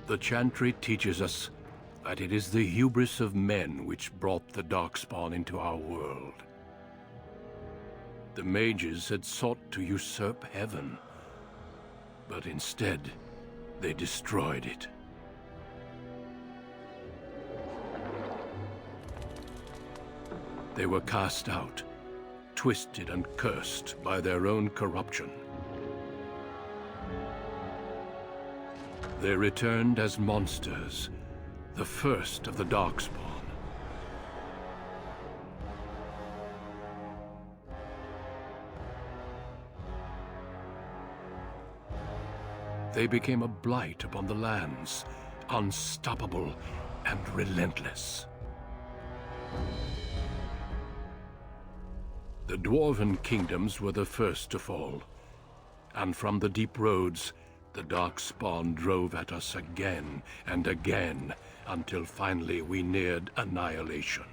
The Chantry teaches us that it is the hubris of men which brought the Darkspawn into our world. The mages had sought to usurp heaven, but instead, they destroyed it. They were cast out, twisted and cursed by their own corruption. They returned as monsters, the first of the Darkspawn. They became a blight upon the lands, unstoppable and relentless. The Dwarven kingdoms were the first to fall, and from the deep roads, the Darkspawn drove at us again and again, until finally we neared annihilation.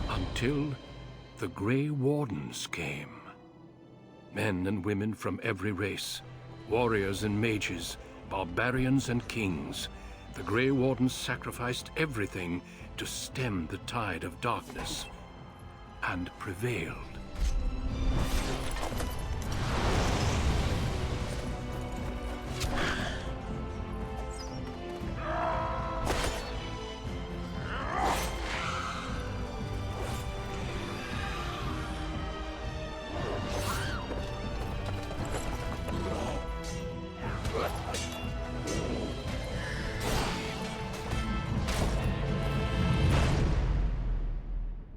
Until the Grey Wardens came. Men and women from every race, warriors and mages, barbarians and kings. The Grey Wardens sacrificed everything to stem the tide of darkness, and prevailed.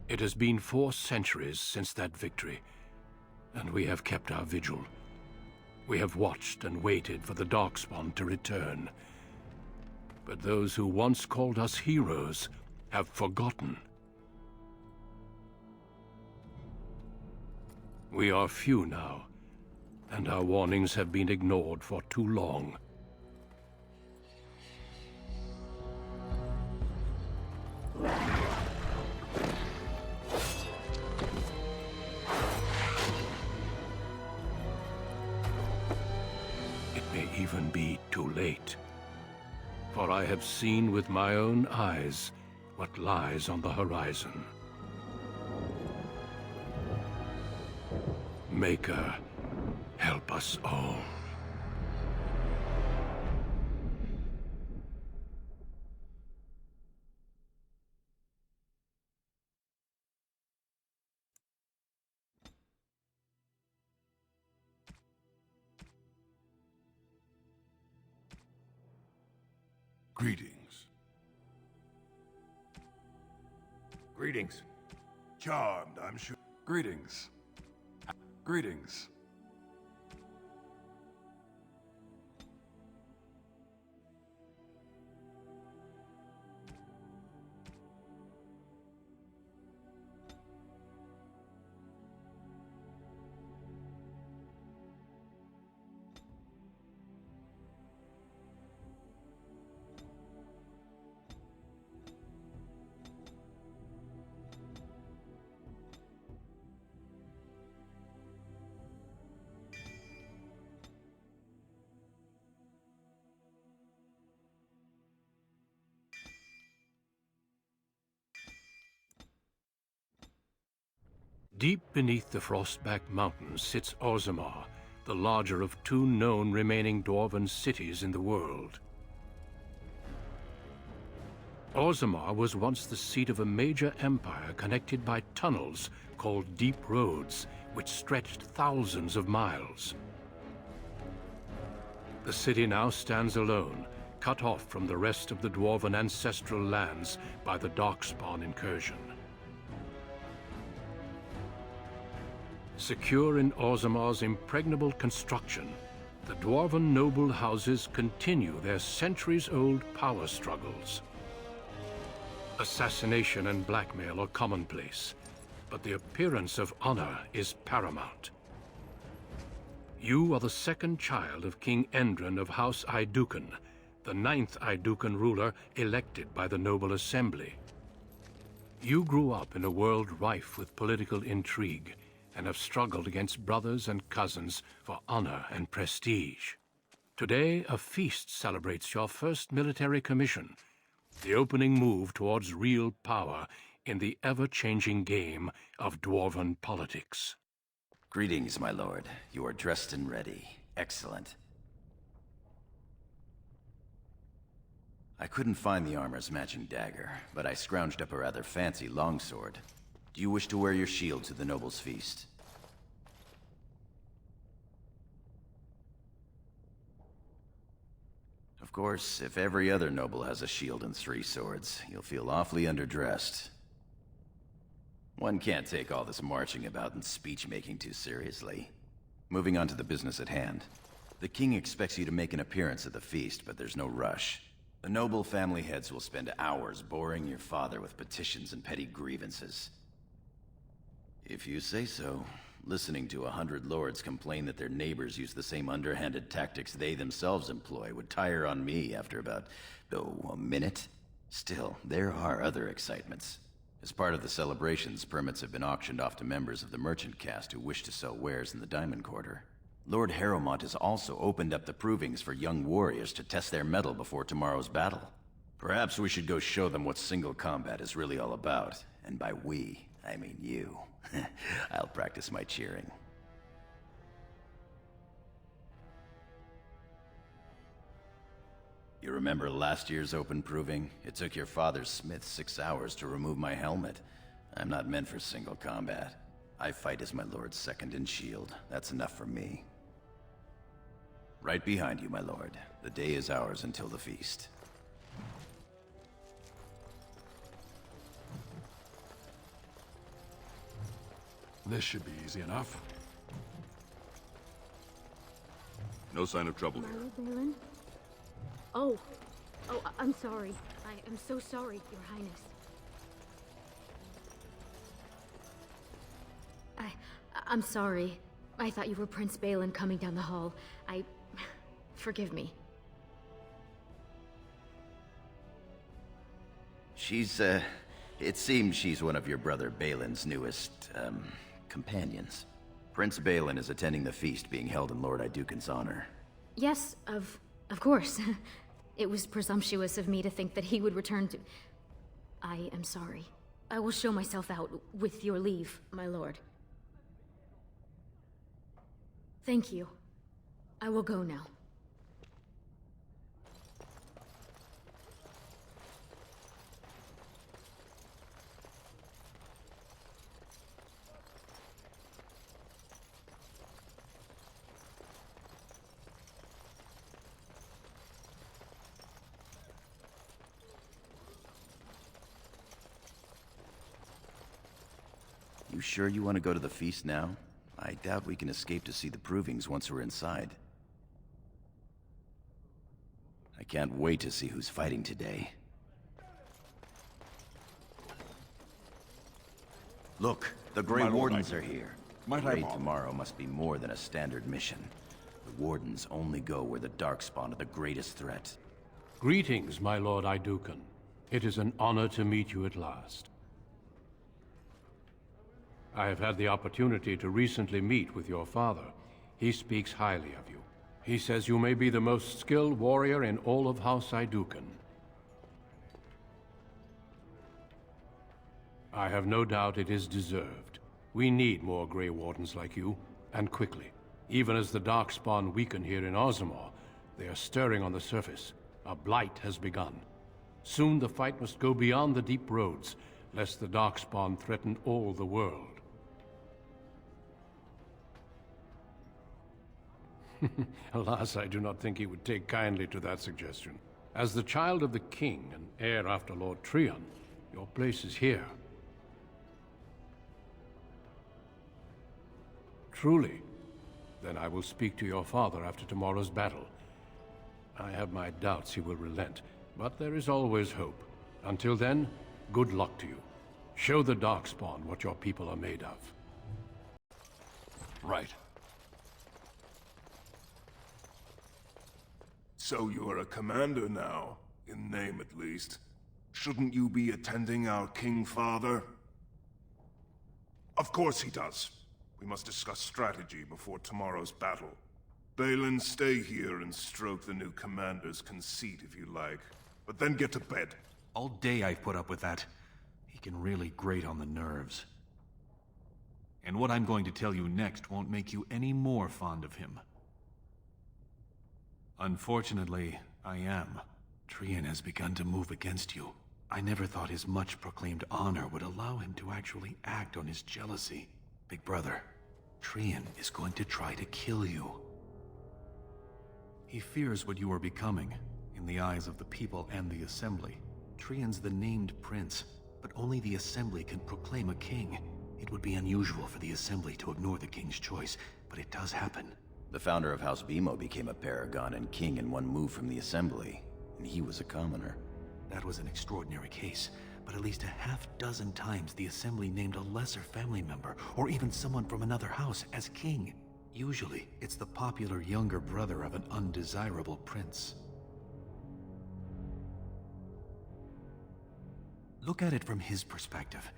It has been 4 centuries since that victory, and we have kept our vigil. We have watched and waited for the Darkspawn to return. But those who once called us heroes have forgotten. We are few now, and our warnings have been ignored for too long. Even be too late. For I have seen with my own eyes what lies on the horizon. Maker, help us all. Greetings. Greetings. Charmed, I'm sure. Greetings. Greetings. Deep beneath the Frostback Mountains sits Orzammar, the larger of 2 known remaining Dwarven cities in the world. Orzammar was once the seat of a major empire connected by tunnels called Deep Roads, which stretched thousands of miles. The city now stands alone, cut off from the rest of the Dwarven ancestral lands by the Darkspawn incursion. Secure in Orzammar's impregnable construction, the Dwarven noble houses continue their centuries-old power struggles. Assassination and blackmail are commonplace, but the appearance of honor is paramount. You are the second child of King Endron of House Aeducan, the 9th Aeducan ruler elected by the Noble Assembly. You grew up in a world rife with political intrigue, and have struggled against brothers and cousins for honor and prestige. Today, a feast celebrates your first military commission, the opening move towards real power in the ever-changing game of dwarven politics. Greetings, my lord. You are dressed and ready. Excellent. I couldn't find the armor's matching dagger, but I scrounged up a rather fancy longsword. Do you wish to wear your shield to the noble's feast? Of course, if every other noble has a shield and 3 swords, you'll feel awfully underdressed. One can't take all this marching about and speech-making too seriously. Moving on to the business at hand. The king expects you to make an appearance at the feast, but there's no rush. The noble family heads will spend hours boring your father with petitions and petty grievances. If you say so. Listening to 100 lords complain that their neighbors use the same underhanded tactics they themselves employ would tire on me after about, a minute. Still, there are other excitements. As part of the celebrations, permits have been auctioned off to members of the merchant caste who wish to sell wares in the Diamond Quarter. Lord Harrowmont has also opened up the provings for young warriors to test their mettle before tomorrow's battle. Perhaps we should go show them what single combat is really all about. And by we, I mean you. I'll practice my cheering. You remember last year's open proving? It took your father's smith 6 hours to remove my helmet. I'm not meant for single combat. I fight as my lord's second in shield. That's enough for me. Right behind you, my lord. The day is ours until the feast. This should be easy enough. No sign of trouble here. Balin? Oh, I'm sorry. I am so sorry, Your Highness. I'm sorry. I thought you were Prince Balin coming down the hall. Forgive me. It seems she's one of your brother Balin's newest, companions. Prince Balin is attending the feast being held in Lord Aeducan's honor. Yes, of course. It was presumptuous of me to think that he would return to... I am sorry. I will show myself out, with your leave, my lord. Thank you. I will go now. You sure you want to go to the feast now? I doubt we can escape to see the provings once we're inside. I can't wait to see who's fighting today. Look, the Grey Wardens are here. Might I Raid borrow? tomorrow must be more than a standard mission. The Wardens only go where the Darkspawn are the greatest threat. Greetings, my lord Aeducan. It is an honor to meet you at last. I have had the opportunity to recently meet with your father. He speaks highly of you. He says you may be the most skilled warrior in all of House Aeducan. I have no doubt it is deserved. We need more Grey Wardens like you, and quickly. Even as the Darkspawn weaken here in Orzammar, they are stirring on the surface. A blight has begun. Soon the fight must go beyond the deep roads, lest the Darkspawn threaten all the world. Alas, I do not think he would take kindly to that suggestion. As the child of the king and heir after Lord Trion, your place is here. Truly? Then I will speak to your father after tomorrow's battle. I have my doubts he will relent, but there is always hope. Until then, good luck to you. Show the Darkspawn what your people are made of. Right. So you're a commander now, in name at least. Shouldn't you be attending our King Father? Of course he does. We must discuss strategy before tomorrow's battle. Balin, stay here and stroke the new commander's conceit if you like. But then get to bed. All day I've put up with that. He can really grate on the nerves. And what I'm going to tell you next won't make you any more fond of him. Unfortunately, I am. Trian has begun to move against you. I never thought his much-proclaimed honor would allow him to actually act on his jealousy. Big brother, Trian is going to try to kill you. He fears what you are becoming, in the eyes of the people and the Assembly. Trian's the named prince, but only the Assembly can proclaim a king. It would be unusual for the Assembly to ignore the king's choice, but it does happen. The founder of House Bimo became a paragon and king in one move from the Assembly, and he was a commoner. That was an extraordinary case, but at least a half-dozen times the Assembly named a lesser family member, or even someone from another house, as king. Usually, it's the popular younger brother of an undesirable prince. Look at it from his perspective.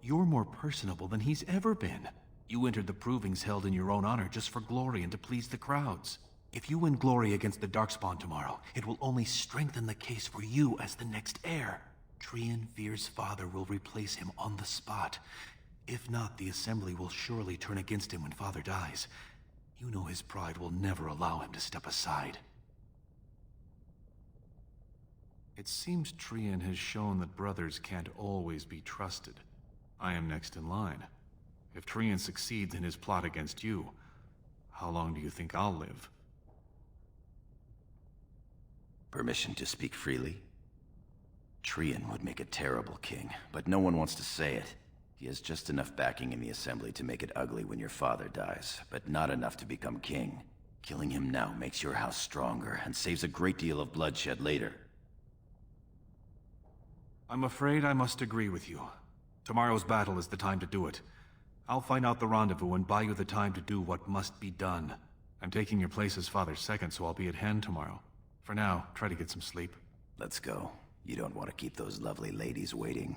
You're more personable than he's ever been. You entered the provings held in your own honor just for glory and to please the crowds. If you win glory against the Darkspawn tomorrow, it will only strengthen the case for you as the next heir. Trian fears father will replace him on the spot. If not, the Assembly will surely turn against him when father dies. You know his pride will never allow him to step aside. It seems Trian has shown that brothers can't always be trusted. I am next in line. If Trian succeeds in his plot against you, how long do you think I'll live? Permission to speak freely? Trian would make a terrible king, but no one wants to say it. He has just enough backing in the Assembly to make it ugly when your father dies, but not enough to become king. Killing him now makes your house stronger and saves a great deal of bloodshed later. I'm afraid I must agree with you. Tomorrow's battle is the time to do it. I'll find out the rendezvous and buy you the time to do what must be done. I'm taking your place as father's second, so I'll be at hand tomorrow. For now, try to get some sleep. Let's go. You don't want to keep those lovely ladies waiting.